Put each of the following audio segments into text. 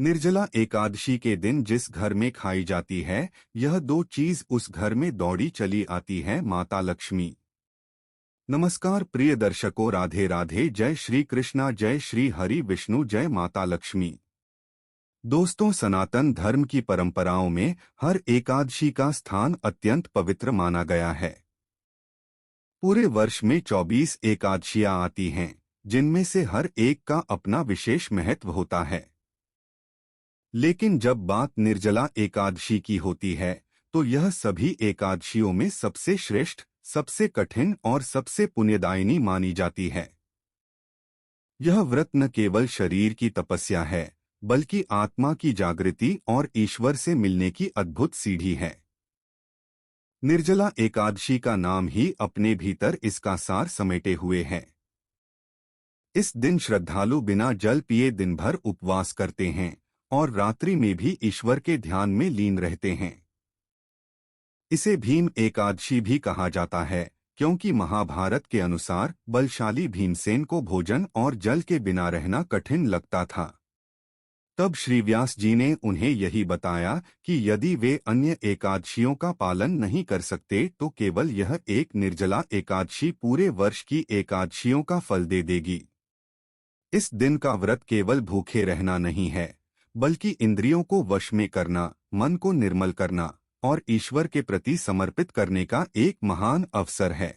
निर्जला एकादशी के दिन जिस घर में खाई जाती है, यह दो चीज उस घर में दौड़ी चली आती है, माता लक्ष्मी। नमस्कार प्रिय दर्शकों, राधे राधे, जय श्री कृष्णा, जय श्री हरि विष्णु, जय माता लक्ष्मी। दोस्तों, सनातन धर्म की परंपराओं में हर एकादशी का स्थान अत्यंत पवित्र माना गया है। पूरे वर्ष में 24 एकादशियां आती हैं, जिनमें से हर एक का अपना विशेष महत्व होता है। लेकिन जब बात निर्जला एकादशी की होती है, तो यह सभी एकादशियों में सबसे श्रेष्ठ, सबसे कठिन और सबसे पुण्यदायिनी मानी जाती है। यह व्रत न केवल शरीर की तपस्या है, बल्कि आत्मा की जागृति और ईश्वर से मिलने की अद्भुत सीढ़ी है। निर्जला एकादशी का नाम ही अपने भीतर इसका सार समेटे हुए है। इस दिन श्रद्धालु बिना जल पिए दिन भर उपवास करते हैं और रात्रि में भी ईश्वर के ध्यान में लीन रहते हैं। इसे भीम एकादशी भी कहा जाता है, क्योंकि महाभारत के अनुसार बलशाली भीमसेन को भोजन और जल के बिना रहना कठिन लगता था। तब श्री व्यास जी ने उन्हें यही बताया कि यदि वे अन्य एकादशियों का पालन नहीं कर सकते तो केवल यह एक निर्जला एकादशी पूरे वर्ष की एकादशियों का फल दे देगी। इस दिन का व्रत केवल भूखे रहना नहीं है, बल्कि इंद्रियों को वश में करना, मन को निर्मल करना और ईश्वर के प्रति समर्पित करने का एक महान अवसर है।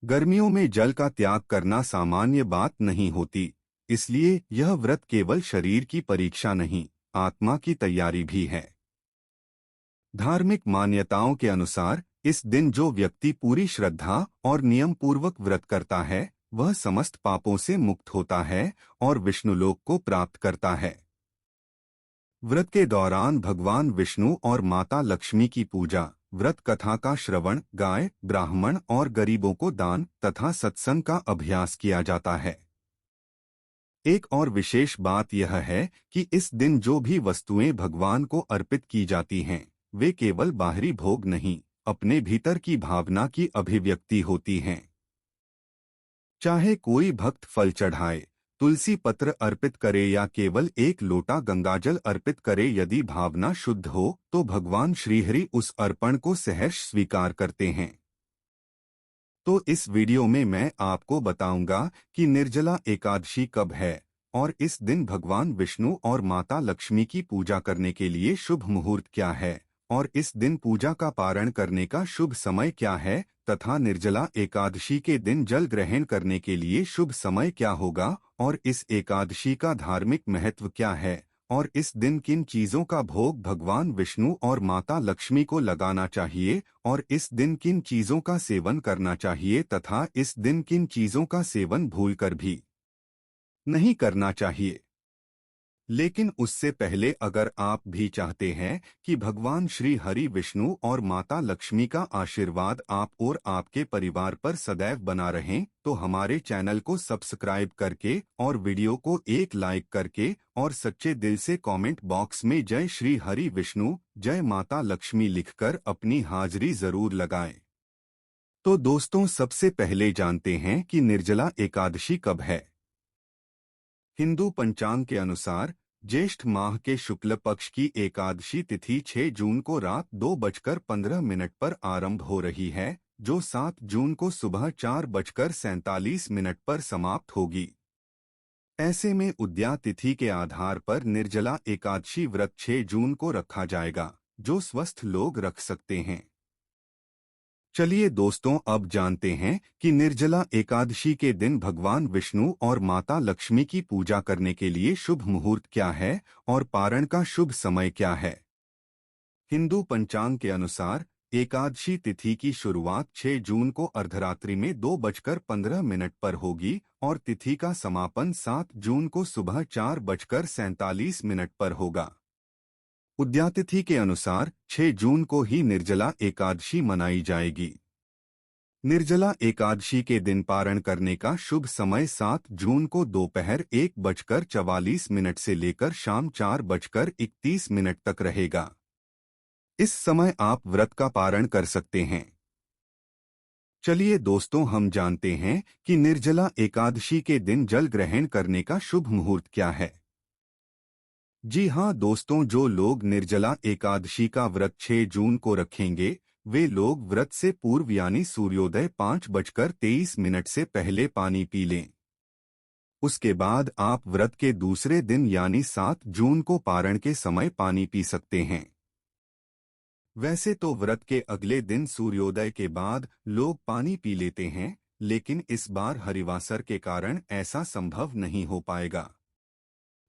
गर्मियों में जल का त्याग करना सामान्य बात नहीं होती, इसलिए यह व्रत केवल शरीर की परीक्षा नहीं, आत्मा की तैयारी भी है। धार्मिक मान्यताओं के अनुसार इस दिन जो व्यक्ति पूरी श्रद्धा और नियम पूर्वक व्रत करता है, वह समस्त पापों से मुक्त होता है और विष्णुलोक को प्राप्त करता है। व्रत के दौरान भगवान विष्णु और माता लक्ष्मी की पूजा, व्रत कथा का श्रवण, गाय, ब्राह्मण और गरीबों को दान तथा सत्संग का अभ्यास किया जाता है। एक और विशेष बात यह है कि इस दिन जो भी वस्तुएं भगवान को अर्पित की जाती हैं, वे केवल बाहरी भोग नहीं, अपने भीतर की भावना की अभिव्यक्ति होती हैं। चाहे कोई भक्त फल चढ़ाए, तुलसी पत्र अर्पित करे या केवल एक लोटा गंगाजल अर्पित करे, यदि भावना शुद्ध हो तो भगवान श्रीहरि उस अर्पण को सहर्ष स्वीकार करते हैं। तो इस वीडियो में मैं आपको बताऊंगा कि निर्जला एकादशी कब है और इस दिन भगवान विष्णु और माता लक्ष्मी की पूजा करने के लिए शुभ मुहूर्त क्या है और इस दिन पूजा का पारण करने का शुभ समय क्या है तथा निर्जला एकादशी के दिन जल ग्रहण करने के लिए शुभ समय क्या होगा और इस एकादशी का धार्मिक महत्व क्या है और इस दिन किन चीजों का भोग भगवान विष्णु और माता लक्ष्मी को लगाना चाहिए और इस दिन किन चीजों का सेवन करना चाहिए तथा इस दिन किन चीजों का सेवन भूलकर भी नहीं करना चाहिए। लेकिन उससे पहले अगर आप भी चाहते हैं कि भगवान श्री हरि विष्णु और माता लक्ष्मी का आशीर्वाद आप और आपके परिवार पर सदैव बना रहें, तो हमारे चैनल को सब्सक्राइब करके और वीडियो को एक लाइक करके और सच्चे दिल से कमेंट बॉक्स में जय श्री हरि विष्णु, जय माता लक्ष्मी लिखकर अपनी हाजिरी जरूर लगाएं। तो दोस्तों, सबसे पहले जानते हैं कि निर्जला एकादशी कब है। हिंदू पंचांग के अनुसार ज्येष्ठ माह के शुक्ल पक्ष की एकादशी तिथि 6 जून को रात 2:15 पर आरंभ हो रही है, जो 7 जून को सुबह 4:47 पर समाप्त होगी। ऐसे में उदया तिथि के आधार पर निर्जला एकादशी व्रत 6 जून को रखा जाएगा, जो स्वस्थ लोग रख सकते हैं। चलिए दोस्तों, अब जानते हैं कि निर्जला एकादशी के दिन भगवान विष्णु और माता लक्ष्मी की पूजा करने के लिए शुभ मुहूर्त क्या है और पारण का शुभ समय क्या है। हिंदू पंचांग के अनुसार एकादशी तिथि की शुरुआत 6 जून को अर्धरात्रि में 2:15 पर होगी और तिथि का समापन 7 जून को सुबह 4:47 पर होगा। उदयातिथि के अनुसार 6 जून को ही निर्जला एकादशी मनाई जाएगी। निर्जला एकादशी के दिन पारण करने का शुभ समय 7 जून को दोपहर 1:44 से लेकर शाम 4:31 तक रहेगा। इस समय आप व्रत का पारण कर सकते हैं। चलिए दोस्तों, हम जानते हैं कि निर्जला एकादशी के दिन जल ग्रहण करने का शुभ मुहूर्त क्या है। जी हाँ दोस्तों, जो लोग निर्जला एकादशी का व्रत 6 जून को रखेंगे, वे लोग व्रत से पूर्व यानी सूर्योदय 5:23 से पहले पानी पी लें। उसके बाद आप व्रत के दूसरे दिन यानी 7 जून को पारण के समय पानी पी सकते हैं। वैसे तो व्रत के अगले दिन सूर्योदय के बाद लोग पानी पी लेते हैं, लेकिन इस बार हरिवासर के कारण ऐसा संभव नहीं हो पाएगा।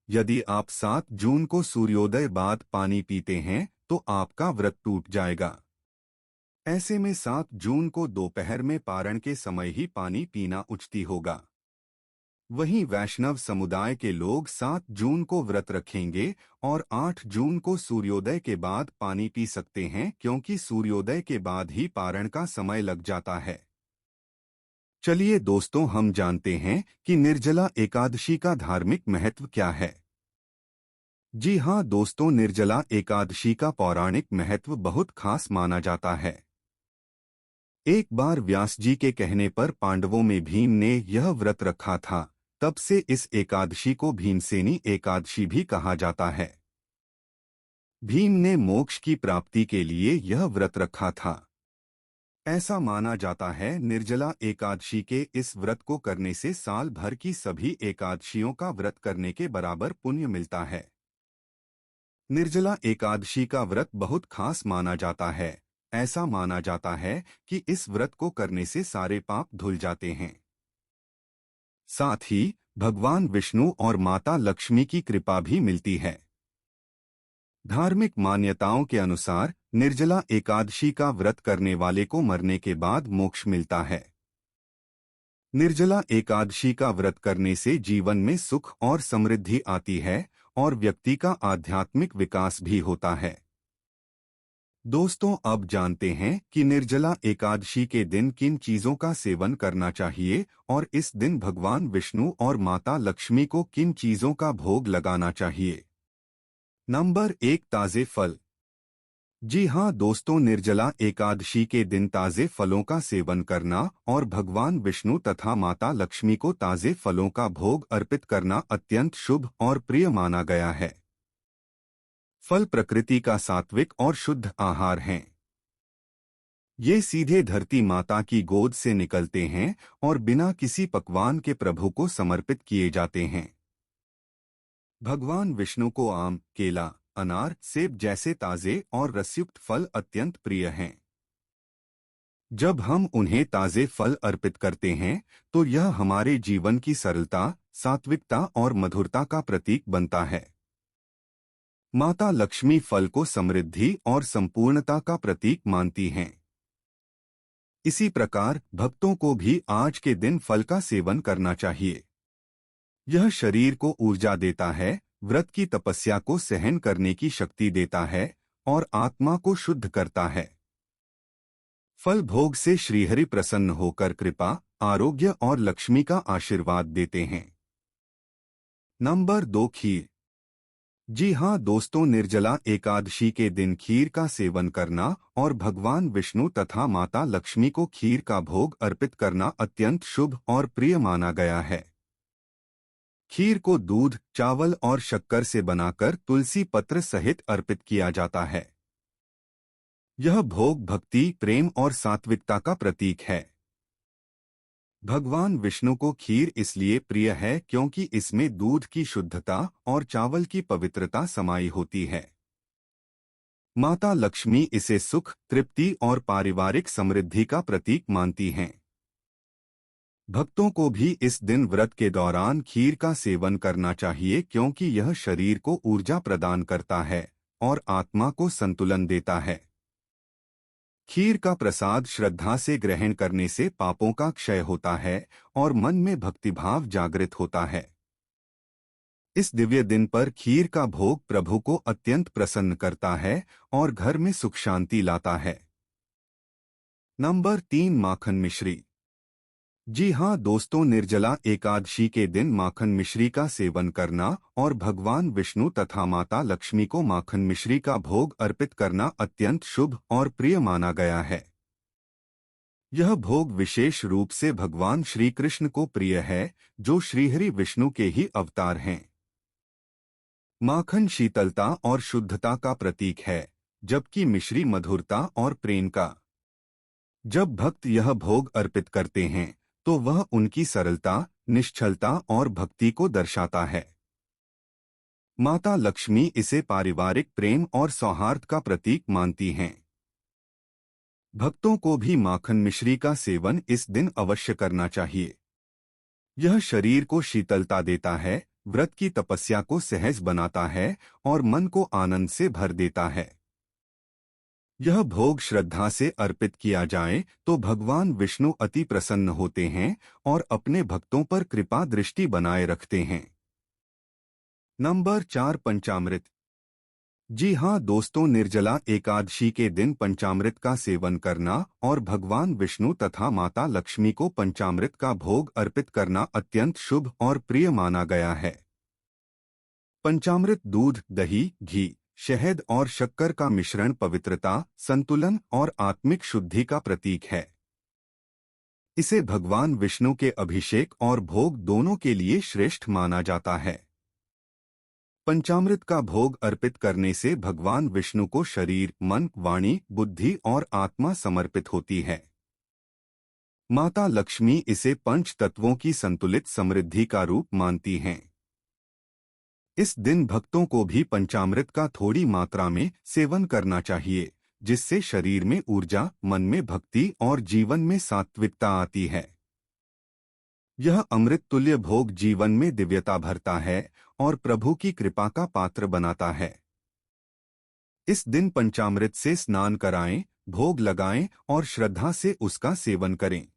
यदि आप 7 जून को सूर्योदय बाद पानी पीते हैं तो आपका व्रत टूट जाएगा। ऐसे में 7 जून को दोपहर में पारण के समय ही पानी पीना उचित होगा। वहीं वैष्णव समुदाय के लोग 7 जून को व्रत रखेंगे और 8 जून को सूर्योदय के बाद पानी पी सकते हैं, क्योंकि सूर्योदय के बाद ही पारण का समय लग जाता है। चलिए दोस्तों, हम जानते हैं कि निर्जला एकादशी का धार्मिक महत्व क्या है। जी हाँ दोस्तों, निर्जला एकादशी का पौराणिक महत्व बहुत खास माना जाता है। एक बार व्यास जी के कहने पर पांडवों में भीम ने यह व्रत रखा था। तब से इस एकादशी को भीमसेनी एकादशी भी कहा जाता है। भीम ने मोक्ष की प्राप्ति के लिए यह व्रत रखा था। ऐसा माना जाता है निर्जला एकादशी के इस व्रत को करने से साल भर की सभी एकादशियों का व्रत करने के बराबर पुण्य मिलता है। निर्जला एकादशी का व्रत बहुत खास माना जाता है। ऐसा माना जाता है कि इस व्रत को करने से सारे पाप धुल जाते हैं। साथ ही भगवान विष्णु और माता लक्ष्मी की कृपा भी मिलती है। धार्मिक मान्यताओं के अनुसार निर्जला एकादशी का व्रत करने वाले को मरने के बाद मोक्ष मिलता है। निर्जला एकादशी का व्रत करने से जीवन में सुख और समृद्धि आती है और व्यक्ति का आध्यात्मिक विकास भी होता है। दोस्तों, अब जानते हैं कि निर्जला एकादशी के दिन किन चीजों का सेवन करना चाहिए और इस दिन भगवान विष्णु और माता लक्ष्मी को किन चीजों का भोग लगाना चाहिए। नंबर 1, ताजे फल। जी हाँ दोस्तों, निर्जला एकादशी के दिन ताजे फलों का सेवन करना और भगवान विष्णु तथा माता लक्ष्मी को ताजे फलों का भोग अर्पित करना अत्यंत शुभ और प्रिय माना गया है। फल प्रकृति का सात्विक और शुद्ध आहार हैं। ये सीधे धरती माता की गोद से निकलते हैं और बिना किसी पकवान के प्रभु को समर्पित किए जाते हैं। भगवान विष्णु को आम, केला, अनार, सेब जैसे ताजे और रसयुक्त फल अत्यंत प्रिय हैं। जब हम उन्हें ताजे फल अर्पित करते हैं तो यह हमारे जीवन की सरलता, सात्विकता और मधुरता का प्रतीक बनता है। माता लक्ष्मी फल को समृद्धि और संपूर्णता का प्रतीक मानती हैं। इसी प्रकार भक्तों को भी आज के दिन फल का सेवन करना चाहिए। यह शरीर को ऊर्जा देता है, व्रत की तपस्या को सहन करने की शक्ति देता है और आत्मा को शुद्ध करता है। फल भोग से श्रीहरि प्रसन्न होकर कृपा, आरोग्य और लक्ष्मी का आशीर्वाद देते हैं। नंबर 2, खीर। जी हाँ दोस्तों, निर्जला एकादशी के दिन खीर का सेवन करना और भगवान विष्णु तथा माता लक्ष्मी को खीर का भोग अर्पित करना अत्यंत शुभ और प्रिय माना गया है। खीर को दूध, चावल और शक्कर से बनाकर तुलसी पत्र सहित अर्पित किया जाता है। यह भोग भक्ति, प्रेम और सात्विकता का प्रतीक है। भगवान विष्णु को खीर इसलिए प्रिय है क्योंकि इसमें दूध की शुद्धता और चावल की पवित्रता समाई होती है। माता लक्ष्मी इसे सुख, तृप्ति और पारिवारिक समृद्धि का प्रतीक मानती हैं। भक्तों को भी इस दिन व्रत के दौरान खीर का सेवन करना चाहिए, क्योंकि यह शरीर को ऊर्जा प्रदान करता है और आत्मा को संतुलन देता है। खीर का प्रसाद श्रद्धा से ग्रहण करने से पापों का क्षय होता है और मन में भक्तिभाव जागृत होता है। इस दिव्य दिन पर खीर का भोग प्रभु को अत्यंत प्रसन्न करता है और घर में सुख शांति लाता है। नंबर 3, माखन मिश्री। जी हाँ दोस्तों, निर्जला एकादशी के दिन माखन मिश्री का सेवन करना और भगवान विष्णु तथा माता लक्ष्मी को माखन मिश्री का भोग अर्पित करना अत्यंत शुभ और प्रिय माना गया है। यह भोग विशेष रूप से भगवान श्री कृष्ण को प्रिय है, जो श्रीहरि विष्णु के ही अवतार हैं। माखन शीतलता और शुद्धता का प्रतीक है, जबकि मिश्री मधुरता और प्रेम का। जब भक्त यह भोग अर्पित करते हैं, तो वह उनकी सरलता, निश्चलता और भक्ति को दर्शाता है। माता लक्ष्मी इसे पारिवारिक प्रेम और सौहार्द का प्रतीक मानती हैं। भक्तों को भी माखन मिश्री का सेवन इस दिन अवश्य करना चाहिए। यह शरीर को शीतलता देता है, व्रत की तपस्या को सहज बनाता है और मन को आनंद से भर देता है। यह भोग श्रद्धा से अर्पित किया जाए तो भगवान विष्णु अति प्रसन्न होते हैं और अपने भक्तों पर कृपा दृष्टि बनाए रखते हैं। नंबर 4, पंचामृत। जी हाँ दोस्तों, निर्जला एकादशी के दिन पंचामृत का सेवन करना और भगवान विष्णु तथा माता लक्ष्मी को पंचामृत का भोग अर्पित करना अत्यंत शुभ और प्रिय माना गया है। पंचामृत दूध, दही, घी, शहद और शक्कर का मिश्रण पवित्रता, संतुलन और आत्मिक शुद्धि का प्रतीक है। इसे भगवान विष्णु के अभिषेक और भोग दोनों के लिए श्रेष्ठ माना जाता है। पंचामृत का भोग अर्पित करने से भगवान विष्णु को शरीर, मन, वाणी, बुद्धि और आत्मा समर्पित होती है। माता लक्ष्मी इसे पंच तत्वों की संतुलित समृद्धि का रूप मानती हैं। इस दिन भक्तों को भी पंचामृत का थोड़ी मात्रा में सेवन करना चाहिए, जिससे शरीर में ऊर्जा, मन में भक्ति और जीवन में सात्विकता आती है। यह अमृत तुल्य भोग जीवन में दिव्यता भरता है और प्रभु की कृपा का पात्र बनाता है। इस दिन पंचामृत से स्नान कराएं, भोग लगाएं और श्रद्धा से उसका सेवन करें।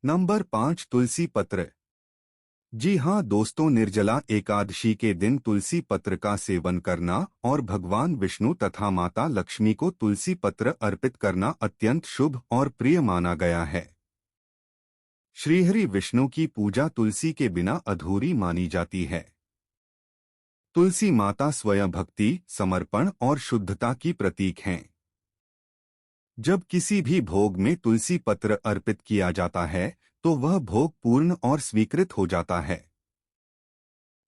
नंबर 5, तुलसी पत्र। जी हाँ दोस्तों, निर्जला एकादशी के दिन तुलसी पत्र का सेवन करना और भगवान विष्णु तथा माता लक्ष्मी को तुलसी पत्र अर्पित करना अत्यंत शुभ और प्रिय माना गया है। श्रीहरि विष्णु की पूजा तुलसी के बिना अधूरी मानी जाती है। तुलसी माता स्वयं भक्ति, समर्पण और शुद्धता की प्रतीक हैं। जब किसी भी भोग में तुलसी पत्र अर्पित किया जाता है, तो वह भोग पूर्ण और स्वीकृत हो जाता है।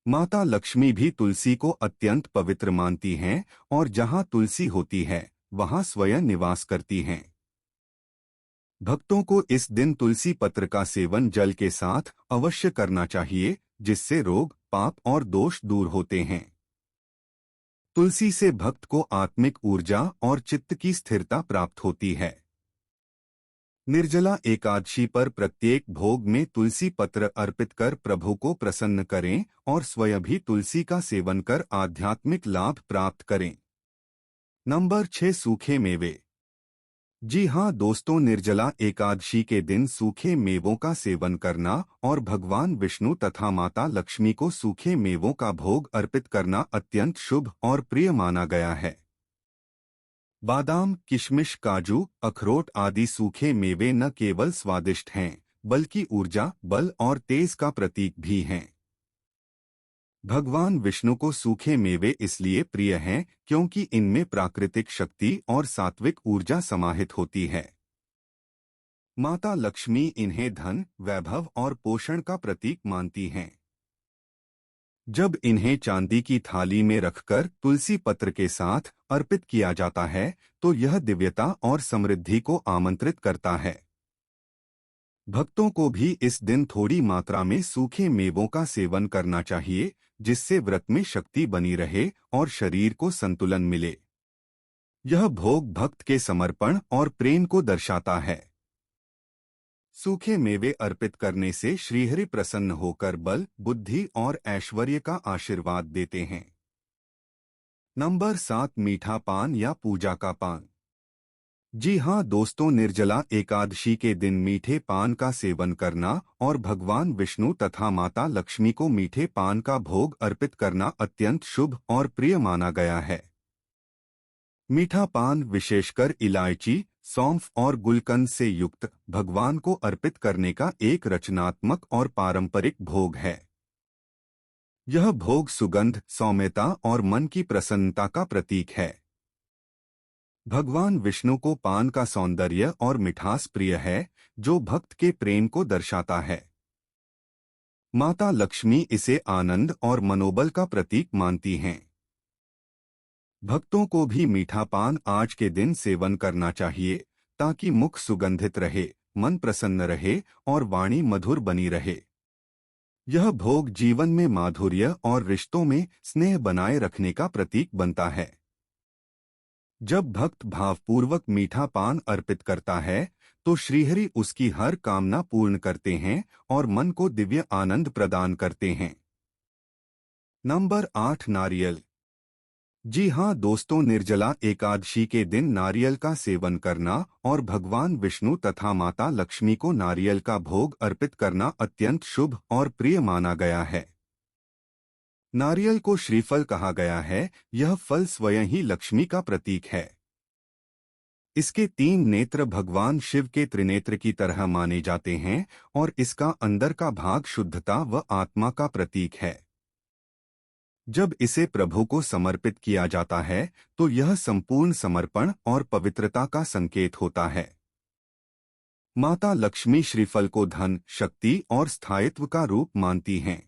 माता लक्ष्मी भी तुलसी को अत्यंत पवित्र मानती हैं और जहाँ तुलसी होती है, वहाँ स्वयं निवास करती हैं। भक्तों को इस दिन तुलसी पत्र का सेवन जल के साथ अवश्य करना चाहिए, जिससे रोग, पाप और दोष दूर होते हैं। तुलसी से भक्त को आत्मिक ऊर्जा और चित्त की स्थिरता प्राप्त होती है। निर्जला एकादशी पर प्रत्येक भोग में तुलसी पत्र अर्पित कर प्रभु को प्रसन्न करें और स्वयं भी तुलसी का सेवन कर आध्यात्मिक लाभ प्राप्त करें। नंबर 6, सूखे मेवे। जी हाँ दोस्तों, निर्जला एकादशी के दिन सूखे मेवों का सेवन करना और भगवान विष्णु तथा माता लक्ष्मी को सूखे मेवों का भोग अर्पित करना अत्यंत शुभ और प्रिय माना गया है। बादाम, किशमिश, काजू, अखरोट आदि सूखे मेवे न केवल स्वादिष्ट हैं, बल्कि ऊर्जा, बल और तेज का प्रतीक भी हैं। भगवान विष्णु को सूखे मेवे इसलिए प्रिय हैं क्योंकि इनमें प्राकृतिक शक्ति और सात्विक ऊर्जा समाहित होती है। माता लक्ष्मी इन्हें धन, वैभव और पोषण का प्रतीक मानती हैं। जब इन्हें चांदी की थाली में रखकर तुलसी पत्र के साथ अर्पित किया जाता है, तो यह दिव्यता और समृद्धि को आमंत्रित करता है। भक्तों को भी इस दिन थोड़ी मात्रा में सूखे मेवों का सेवन करना चाहिए, जिससे व्रत में शक्ति बनी रहे और शरीर को संतुलन मिले। यह भोग भक्त के समर्पण और प्रेम को दर्शाता है। सूखे मेवे अर्पित करने से श्रीहरि प्रसन्न होकर बल, बुद्धि और ऐश्वर्य का आशीर्वाद देते हैं। नंबर 7, मीठा पान या पूजा का पान। जी हाँ दोस्तों, निर्जला एकादशी के दिन मीठे पान का सेवन करना और भगवान विष्णु तथा माता लक्ष्मी को मीठे पान का भोग अर्पित करना अत्यंत शुभ और प्रिय माना गया है। मीठा पान विशेषकर इलायची, सौंफ और गुलकंद से युक्त भगवान को अर्पित करने का एक रचनात्मक और पारंपरिक भोग है। यह भोग सुगंध, सौम्यता और मन की प्रसन्नता का प्रतीक है। भगवान विष्णु को पान का सौंदर्य और मिठास प्रिय है, जो भक्त के प्रेम को दर्शाता है। माता लक्ष्मी इसे आनंद और मनोबल का प्रतीक मानती हैं। भक्तों को भी मीठा पान आज के दिन सेवन करना चाहिए ताकि मुख सुगंधित रहे, मन प्रसन्न रहे और वाणी मधुर बनी रहे। यह भोग जीवन में माधुर्य और रिश्तों में स्नेह बनाए रखने का प्रतीक बनता है। जब भक्त भावपूर्वक मीठा पान अर्पित करता है तो श्रीहरि उसकी हर कामना पूर्ण करते हैं और मन को दिव्य आनंद प्रदान करते हैं। नंबर 8, नारियल। जी हाँ दोस्तों, निर्जला एकादशी के दिन नारियल का सेवन करना और भगवान विष्णु तथा माता लक्ष्मी को नारियल का भोग अर्पित करना अत्यंत शुभ और प्रिय माना गया है। नारियल को श्रीफल कहा गया है। यह फल स्वयं ही लक्ष्मी का प्रतीक है। इसके 3 नेत्र भगवान शिव के त्रिनेत्र की तरह माने जाते हैं और इसका अंदर का भाग शुद्धता व आत्मा का प्रतीक है। जब इसे प्रभु को समर्पित किया जाता है तो यह संपूर्ण समर्पण और पवित्रता का संकेत होता है। माता लक्ष्मी श्रीफल को धन, शक्ति और स्थायित्व का रूप मानती हैं।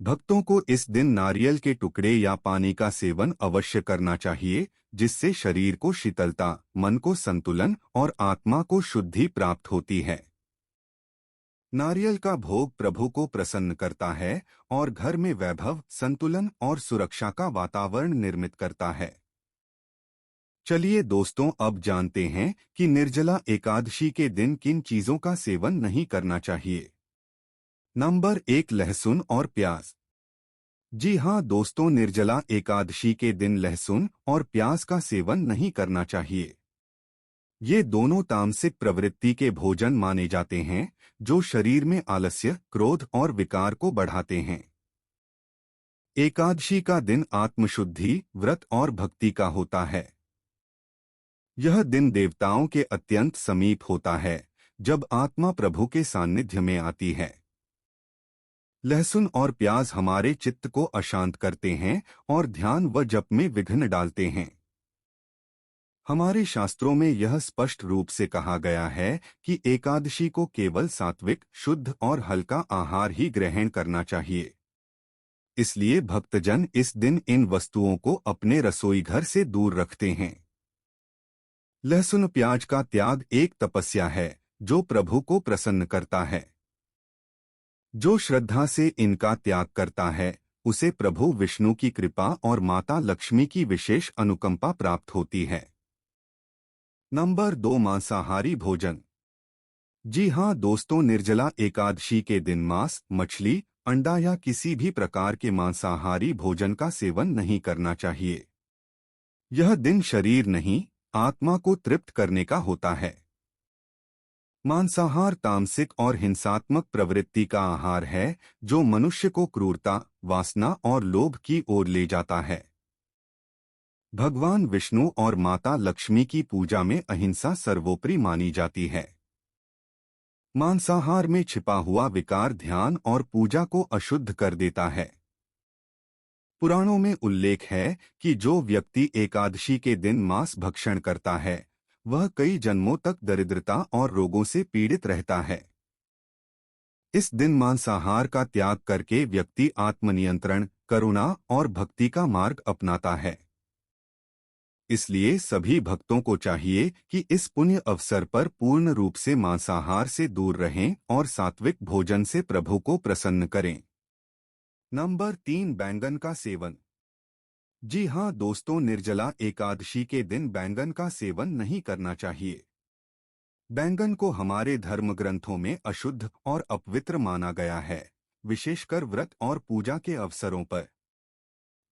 भक्तों को इस दिन नारियल के टुकड़े या पानी का सेवन अवश्य करना चाहिए, जिससे शरीर को शीतलता, मन को संतुलन और आत्मा को शुद्धि प्राप्त होती है। नारियल का भोग प्रभु को प्रसन्न करता है और घर में वैभव, संतुलन और सुरक्षा का वातावरण निर्मित करता है। चलिए दोस्तों, अब जानते हैं कि निर्जला एकादशी के दिन किन चीजों का सेवन नहीं करना चाहिए। नंबर 1, लहसुन और प्याज। जी हाँ दोस्तों, निर्जला एकादशी के दिन लहसुन और प्याज का सेवन नहीं करना चाहिए। ये दोनों तामसिक प्रवृत्ति के भोजन माने जाते हैं जो शरीर में आलस्य, क्रोध और विकार को बढ़ाते हैं। एकादशी का दिन आत्मशुद्धि, व्रत और भक्ति का होता है। यह दिन देवताओं के अत्यंत समीप होता है जब आत्मा प्रभु के सानिध्य में आती है। लहसुन और प्याज हमारे चित्त को अशांत करते हैं और ध्यान व जप में विघ्न डालते हैं। हमारे शास्त्रों में यह स्पष्ट रूप से कहा गया है कि एकादशी को केवल सात्विक, शुद्ध और हल्का आहार ही ग्रहण करना चाहिए। इसलिए भक्तजन इस दिन इन वस्तुओं को अपने रसोई घर से दूर रखते हैं। लहसुन प्याज का त्याग एक तपस्या है जो प्रभु को प्रसन्न करता है। जो श्रद्धा से इनका त्याग करता है उसे प्रभु विष्णु की कृपा और माता लक्ष्मी की विशेष अनुकंपा प्राप्त होती है। नंबर 2, मांसाहारी भोजन। जी हाँ दोस्तों, निर्जला एकादशी के दिन मांस, मछली, अंडा या किसी भी प्रकार के मांसाहारी भोजन का सेवन नहीं करना चाहिए। यह दिन शरीर नहीं, आत्मा को तृप्त करने का होता है। मांसाहार तामसिक और हिंसात्मक प्रवृत्ति का आहार है जो मनुष्य को क्रूरता, वासना और लोभ की ओर ले जाता है। भगवान विष्णु और माता लक्ष्मी की पूजा में अहिंसा सर्वोपरि मानी जाती है। मांसाहार में छिपा हुआ विकार ध्यान और पूजा को अशुद्ध कर देता है। पुराणों में उल्लेख है कि जो व्यक्ति एकादशी के दिन मांस भक्षण करता है वह कई जन्मों तक दरिद्रता और रोगों से पीड़ित रहता है। इस दिन मांसाहार का त्याग करके व्यक्ति आत्मनियंत्रण, करुणा और भक्ति का मार्ग अपनाता है। इसलिए सभी भक्तों को चाहिए कि इस पुण्य अवसर पर पूर्ण रूप से मांसाहार से दूर रहें और सात्विक भोजन से प्रभु को प्रसन्न करें। नंबर 3, बैंगन का सेवन। जी हाँ दोस्तों, निर्जला एकादशी के दिन बैंगन का सेवन नहीं करना चाहिए। बैंगन को हमारे धर्म ग्रंथों में अशुद्ध और अपवित्र माना गया है, विशेषकर व्रत और पूजा के अवसरों पर।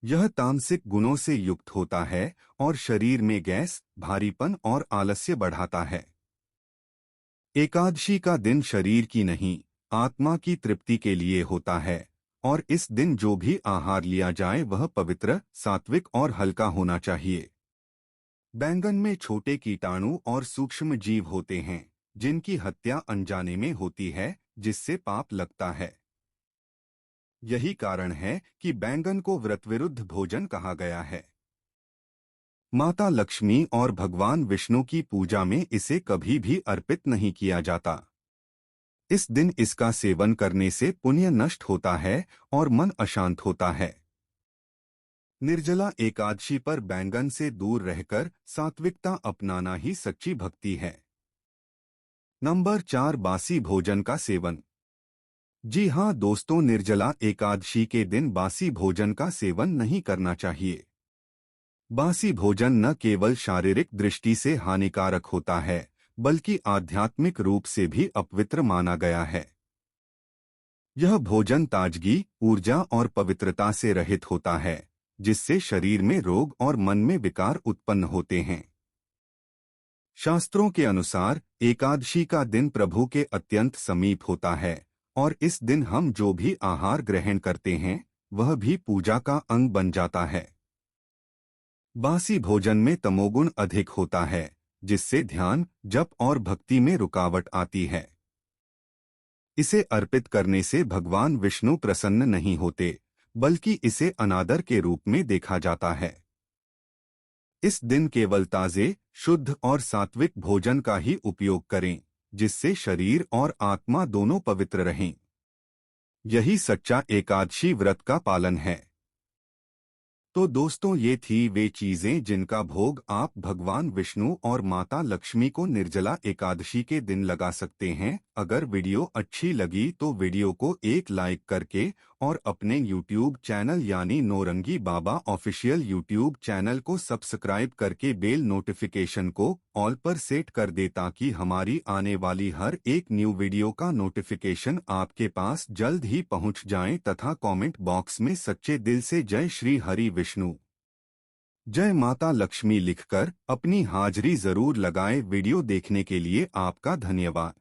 यह तामसिक गुणों से युक्त होता है और शरीर में गैस, भारीपन और आलस्य बढ़ाता है। एकादशी का दिन शरीर की नहीं, आत्मा की तृप्ति के लिए होता है और इस दिन जो भी आहार लिया जाए वह पवित्र, सात्विक और हल्का होना चाहिए। बैंगन में छोटे कीटाणु और सूक्ष्म जीव होते हैं जिनकी हत्या अनजाने में होती है, जिससे पाप लगता है। यही कारण है कि बैंगन को व्रतविरुद्ध भोजन कहा गया है। माता लक्ष्मी और भगवान विष्णु की पूजा में इसे कभी भी अर्पित नहीं किया जाता। इस दिन इसका सेवन करने से पुण्य नष्ट होता है और मन अशांत होता है। निर्जला एकादशी पर बैंगन से दूर रहकर सात्विकता अपनाना ही सच्ची भक्ति है। नंबर 4, बासी भोजन का सेवन। जी हाँ दोस्तों, निर्जला एकादशी के दिन बासी भोजन का सेवन नहीं करना चाहिए। बासी भोजन न केवल शारीरिक दृष्टि से हानिकारक होता है, बल्कि आध्यात्मिक रूप से भी अपवित्र माना गया है। यह भोजन ताजगी, ऊर्जा और पवित्रता से रहित होता है, जिससे शरीर में रोग और मन में विकार उत्पन्न होते हैं। शास्त्रों के अनुसार एकादशी का दिन प्रभु के अत्यंत समीप होता है और इस दिन हम जो भी आहार ग्रहण करते हैं वह भी पूजा का अंग बन जाता है। बासी भोजन में तमोगुण अधिक होता है, जिससे ध्यान, जप और भक्ति में रुकावट आती है। इसे अर्पित करने से भगवान विष्णु प्रसन्न नहीं होते, बल्कि इसे अनादर के रूप में देखा जाता है। इस दिन केवल ताजे, शुद्ध और सात्विक भोजन का ही उपयोग करें, जिससे शरीर और आत्मा दोनों पवित्र रहें। यही सच्चा एकादशी व्रत का पालन है। तो दोस्तों, ये थी वे चीजें जिनका भोग आप भगवान विष्णु और माता लक्ष्मी को निर्जला एकादशी के दिन लगा सकते हैं। अगर वीडियो अच्छी लगी तो वीडियो को एक लाइक करके और अपने YouTube चैनल यानी नौरंगी बाबा ऑफिशियल YouTube चैनल को सब्सक्राइब करके बेल नोटिफिकेशन को ऑल पर सेट कर दे, ताकि हमारी आने वाली हर एक न्यू वीडियो का नोटिफिकेशन आपके पास जल्द ही पहुंच जाए। तथा कमेंट बॉक्स में सच्चे दिल से जय श्री हरि विष्णु, जय माता लक्ष्मी लिखकर अपनी हाजिरी जरूर लगाएं। वीडियो देखने के लिए आपका धन्यवाद।